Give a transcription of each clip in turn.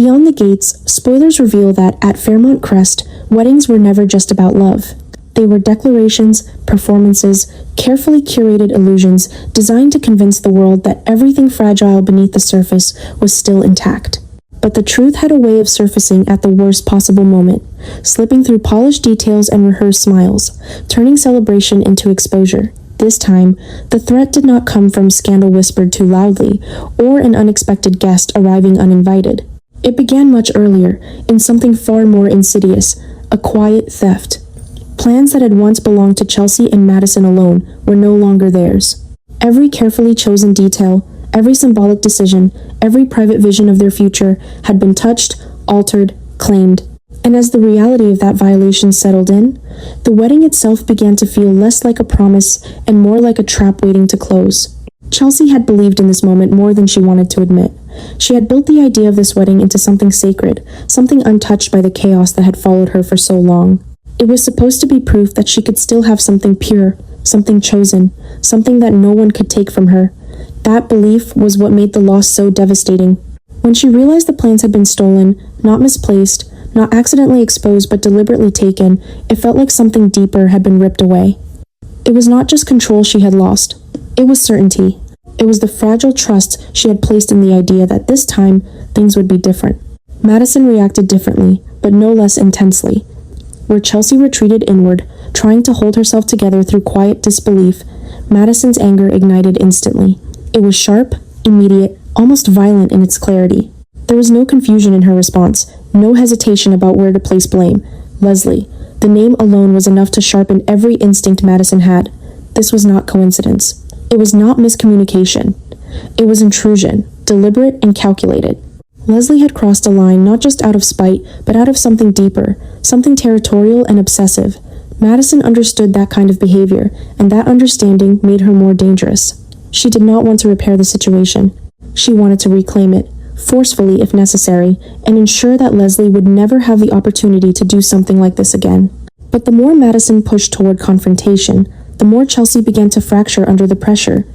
Beyond the gates, spoilers reveal that at Fairmont Crest, weddings were never just about love. They were declarations, performances, carefully curated illusions designed to convince the world that everything fragile beneath the surface was still intact. But the truth had a way of surfacing at the worst possible moment, slipping through polished details and rehearsed smiles, turning celebration into exposure. This time, the threat did not come from scandal whispered too loudly, or an unexpected guest arriving uninvited. It began much earlier, in something far more insidious, a quiet theft. Plans that had once belonged to Chelsea and Madison alone were no longer theirs. Every carefully chosen detail, every symbolic decision, every private vision of their future had been touched, altered, claimed. And as the reality of that violation settled in, the wedding itself began to feel less like a promise and more like a trap waiting to close. Chelsea had believed in this moment more than she wanted to admit. She had built the idea of this wedding into something sacred, something untouched by the chaos that had followed her for so long. It was supposed to be proof that she could still have something pure, something chosen, something that no one could take from her. That belief was what made the loss so devastating. When she realized the plans had been stolen, not misplaced, not accidentally exposed but deliberately taken, it felt like something deeper had been ripped away. It was not just control she had lost. It was certainty. It was the fragile trust she had placed in the idea that this time, things would be different. Madison reacted differently, but no less intensely. Where Chelsea retreated inward, trying to hold herself together through quiet disbelief, Madison's anger ignited instantly. It was sharp, immediate, almost violent in its clarity. There was no confusion in her response, no hesitation about where to place blame. Leslie. The name alone was enough to sharpen every instinct Madison had. This was not coincidence. It was not miscommunication. It was intrusion, deliberate and calculated. Leslie had crossed a line not just out of spite, but out of something deeper, something territorial and obsessive. Madison understood that kind of behavior, and that understanding made her more dangerous. She did not want to repair the situation. She wanted to reclaim it, forcefully if necessary, and ensure that Leslie would never have the opportunity to do something like this again. But the more Madison pushed toward confrontation, the more Chelsea began to fracture under the pressure.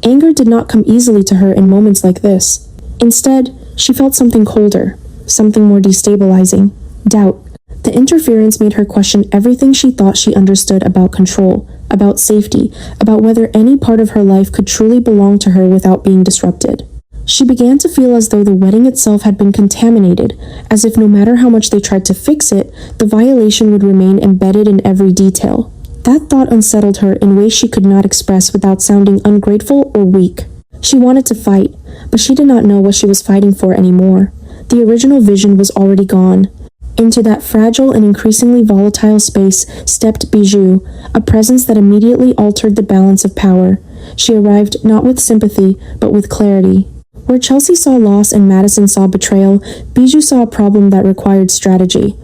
Anger did not come easily to her in moments like this. Instead, she felt something colder, something more destabilizing, doubt. The interference made her question everything she thought she understood about control, about safety, about whether any part of her life could truly belong to her without being disrupted. She began to feel as though the wedding itself had been contaminated, as if no matter how much they tried to fix it, the violation would remain embedded in every detail. That thought unsettled her in ways she could not express without sounding ungrateful or weak. She wanted to fight, but she did not know what she was fighting for anymore. The original vision was already gone. Into that fragile and increasingly volatile space stepped Bijou, a presence that immediately altered the balance of power. She arrived not with sympathy, but with clarity. Where Chelsea saw loss and Madison saw betrayal, Bijou saw a problem that required strategy.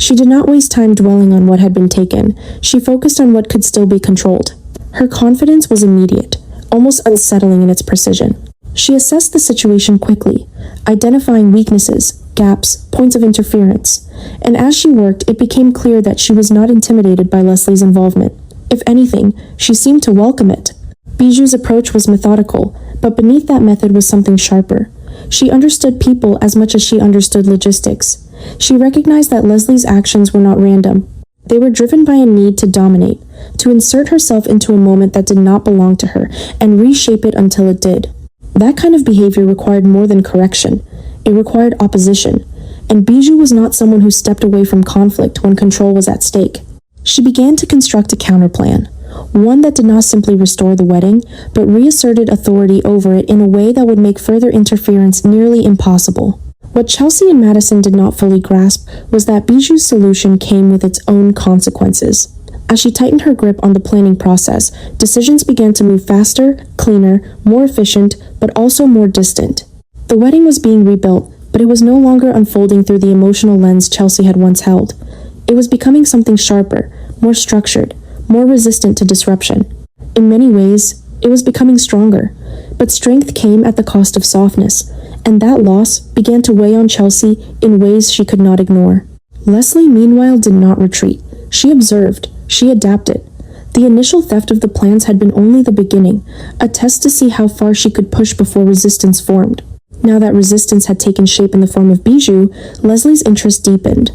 She did not waste time dwelling on what had been taken. She focused on what could still be controlled. Her confidence was immediate, almost unsettling in its precision. She assessed the situation quickly, identifying weaknesses, gaps, points of interference. And as she worked, it became clear that she was not intimidated by Leslie's involvement. If anything, she seemed to welcome it. Bijou's approach was methodical, but beneath that method was something sharper. She understood people as much as she understood logistics. She recognized that Leslie's actions were not random. They were driven by a need to dominate, to insert herself into a moment that did not belong to her, and reshape it until it did. That kind of behavior required more than correction. It required opposition, and Bijou was not someone who stepped away from conflict when control was at stake. She began to construct a counterplan, one that did not simply restore the wedding, but reasserted authority over it in a way that would make further interference nearly impossible. What Chelsea and Madison did not fully grasp was that Bijou's solution came with its own consequences. As she tightened her grip on the planning process, decisions began to move faster, cleaner, more efficient, but also more distant. The wedding was being rebuilt, but it was no longer unfolding through the emotional lens Chelsea had once held. It was becoming something sharper, more structured, more resistant to disruption. In many ways, it was becoming stronger, but strength came at the cost of softness, and that loss began to weigh on Chelsea in ways she could not ignore. Leslie, meanwhile, did not retreat. She observed. She adapted. The initial theft of the plans had been only the beginning, a test to see how far she could push before resistance formed. Now that resistance had taken shape in the form of Bijou, Leslie's interest deepened.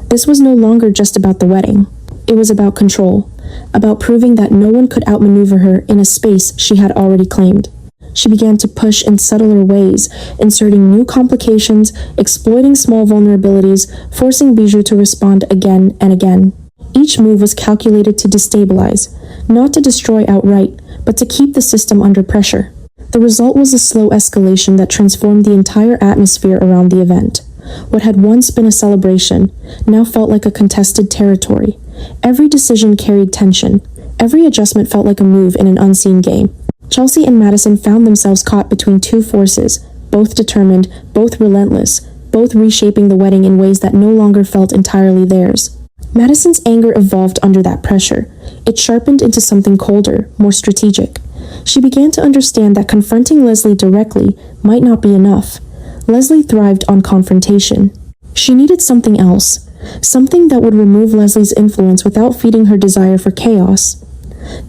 This was no longer just about the wedding. It was about control, about proving that no one could outmaneuver her in a space she had already claimed. She began to push in subtler ways, inserting new complications, exploiting small vulnerabilities, forcing Bijou to respond again and again. Each move was calculated to destabilize, not to destroy outright, but to keep the system under pressure. The result was a slow escalation that transformed the entire atmosphere around the event. What had once been a celebration now felt like a contested territory. Every decision carried tension. Every adjustment felt like a move in an unseen game. Chelsea and Madison found themselves caught between two forces, both determined, both relentless, both reshaping the wedding in ways that no longer felt entirely theirs. Madison's anger evolved under that pressure. It sharpened into something colder, more strategic. She began to understand that confronting Leslie directly might not be enough. Leslie thrived on confrontation. She needed something else, something that would remove Leslie's influence without feeding her desire for chaos.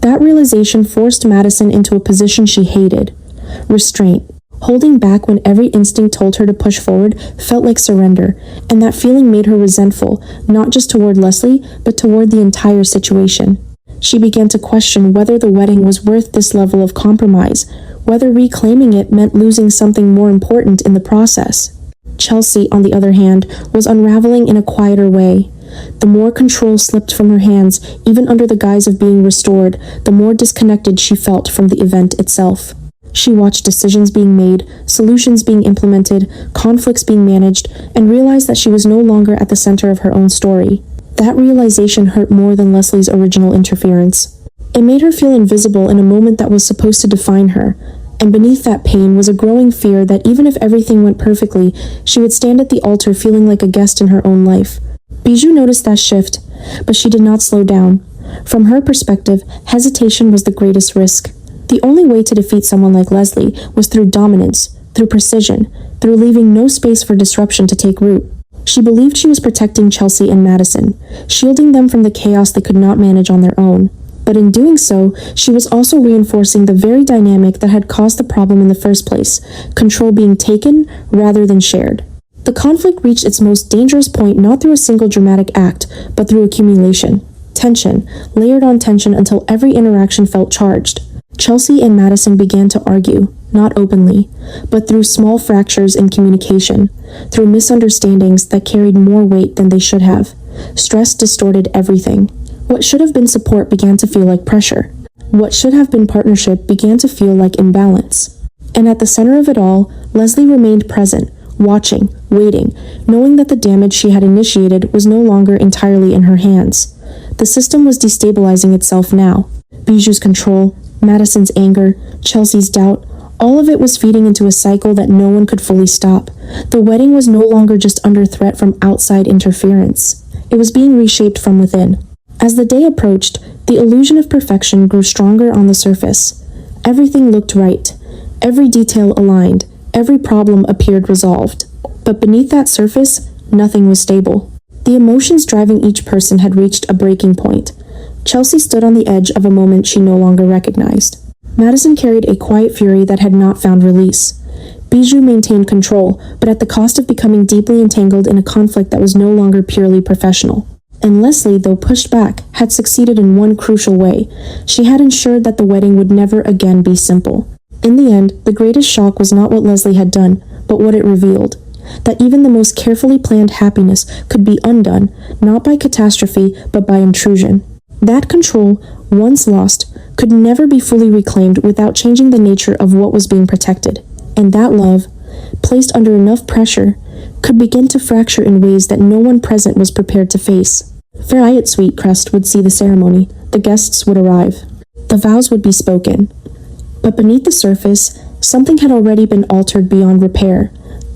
That realization forced Madison into a position she hated. Restraint. Holding back when every instinct told her to push forward felt like surrender, and that feeling made her resentful, not just toward Leslie, but toward the entire situation. She began to question whether the wedding was worth this level of compromise, whether reclaiming it meant losing something more important in the process. Chelsea, on the other hand, was unraveling in a quieter way. The more control slipped from her hands, even under the guise of being restored, the more disconnected she felt from the event itself. She watched decisions being made, solutions being implemented, conflicts being managed, and realized that she was no longer at the center of her own story. That realization hurt more than Leslie's original interference. It made her feel invisible in a moment that was supposed to define her, and beneath that pain was a growing fear that even if everything went perfectly, she would stand at the altar feeling like a guest in her own life. Bijou noticed that shift, but she did not slow down. From her perspective, hesitation was the greatest risk. The only way to defeat someone like Leslie was through dominance, through precision, through leaving no space for disruption to take root. She believed she was protecting Chelsea and Madison, shielding them from the chaos they could not manage on their own. But in doing so, she was also reinforcing the very dynamic that had caused the problem in the first place, control being taken rather than shared. The conflict reached its most dangerous point not through a single dramatic act, but through accumulation. Tension, layered on tension until every interaction felt charged. Chelsea and Madison began to argue, not openly, but through small fractures in communication, through misunderstandings that carried more weight than they should have. Stress distorted everything. What should have been support began to feel like pressure. What should have been partnership began to feel like imbalance. And at the center of it all, Leslie remained present, watching, waiting, knowing that the damage she had initiated was no longer entirely in her hands. The system was destabilizing itself now. Bijou's control, Madison's anger, Chelsea's doubt, all of it was feeding into a cycle that no one could fully stop. The wedding was no longer just under threat from outside interference. It was being reshaped from within. As the day approached, the illusion of perfection grew stronger on the surface. Everything looked right. Every detail aligned. Every problem appeared resolved. But beneath that surface, nothing was stable. The emotions driving each person had reached a breaking point. Chelsea stood on the edge of a moment she no longer recognized. Madison carried a quiet fury that had not found release. Bijou maintained control, but at the cost of becoming deeply entangled in a conflict that was no longer purely professional. And Leslie, though pushed back, had succeeded in one crucial way. She had ensured that the wedding would never again be simple. In the end, the greatest shock was not what Leslie had done, but what it revealed. That even the most carefully planned happiness could be undone, not by catastrophe, but by intrusion. That control, once lost, could never be fully reclaimed without changing the nature of what was being protected. And that love, placed under enough pressure, could begin to fracture in ways that no one present was prepared to face. Fair Sweetcrest would see the ceremony. The guests would arrive. The vows would be spoken. But beneath the surface, something had already been altered beyond repair.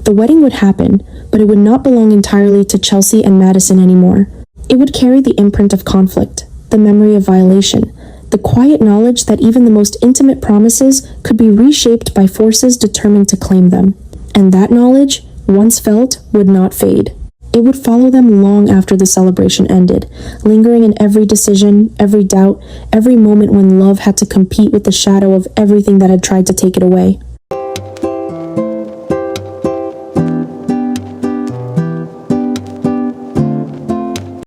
The wedding would happen, but it would not belong entirely to Chelsea and Madison anymore. It would carry the imprint of conflict, the memory of violation, the quiet knowledge that even the most intimate promises could be reshaped by forces determined to claim them. And that knowledge, once felt, would not fade. It would follow them long after the celebration ended, lingering in every decision, every doubt, every moment when love had to compete with the shadow of everything that had tried to take it away.